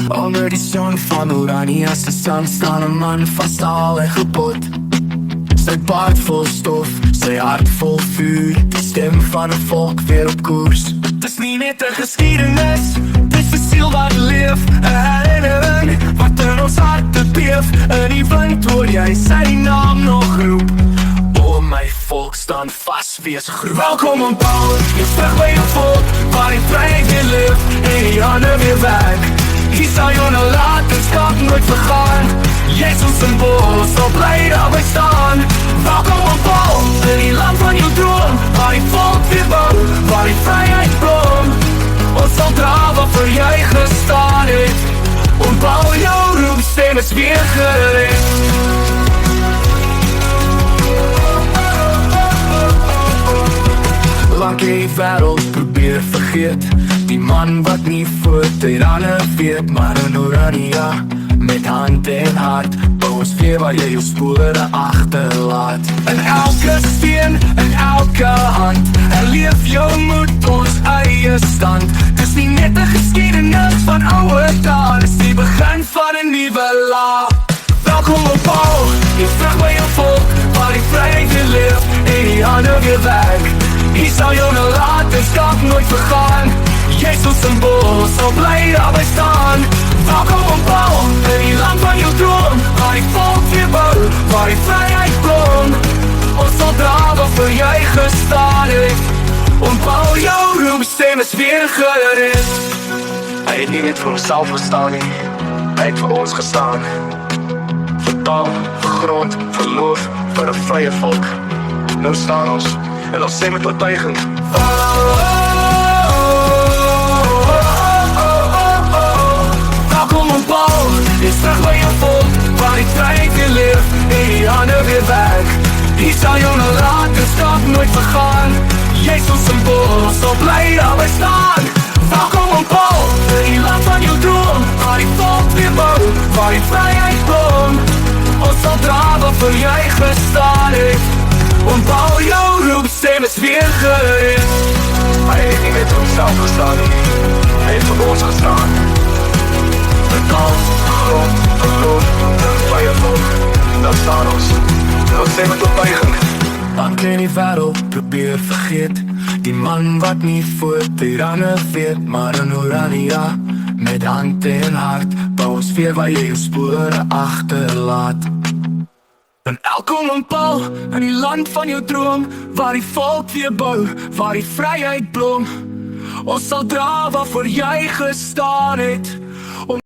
Onder die son van oranje se son staan 'n man vasstaal en gebod. Sy baard vol stof, sy hart vol vuur, die stem van 'n volk weer op koers. Dis nie net 'n geskiedenis, dis 'n siel wat leef, 'n herinnering wat in ons harte beef. In die wind hoor jy sy naam nog roep. O my volk, staan vas, wees groep. Welkom op Paul, jy terug by jou volk, waar die vryheid weer leef en die hande weer werk. Hier sal jou nou laat, en skap nooit vergaan. Jezus symbool, sal bly daarby staan. Welkom op Paul, in die land van jou droom, waar die volk weer bou, waar die vryheid blom. Ons sal dra wat vir jy gestaan het. Om Paul jou roepstem is weer gereed. Lang die wêreld probeer vergeet, die man wat nie voet uit alle weet, maar in oranje, met hand en hart, bou ons weer waar jy jou spore agterlaat. In elke steen, in elke hand, herleef jou moed ons eie stand. Dis nie net 'n geskiedenis van ouer dae, dis die begin van 'n nuwe laag. Welkom op Paul, jy terug by jou volk, waar die vryheid weer leef en die hande weer werk. Hier sal jou nou laat en skap nooit vergaan. Jezus symbool, sal bly daarby staan. Welkom op Paul, in die land van jou droom, waar die volk weer bou, waar die vryheid blom. Ons sal dra wat vir jy gestaan het. Om Paul jou roepstem is weer gereed. Hy het nie net vir homself gestaan nie, hy het vir ons gestaan. Vir taal, vir grond, vir loof, vir 'n vrye volk. Nou staan ons, en ons sê met oortuiging. Welkom op Paul, is terug by jou volk, waar die vryheid weer leef en die hande weer werk. Hier sal jou nou laat en stap nooit vergaan. Jezus symbool, sal bly daarby staan. Welkom op Paul, in die land van jou droom, waar die volk weer bou, waar die vryheid blom. Ons sal dra wat vir jy gestaan het. Om Paul jou roepstem is weer gereed. Hy het nie met homself gestaan nie, hy het vir ons gestaan. Vir taal, vir grond, vir loof, vir vrye volk. Dan staan ons, en ons sê met oortuiging. Dan kan die wêreld probeer vergeet, die man wat nie voet uit range weet, maar in oranje, met hand en hart, bou ons weer waar jy jou spore agterlaat. En welkom op Paul, in die land van jou droom, waar die volk weer bou, waar die vryheid blom. Ons sal dra waarvoor jy gestaan het.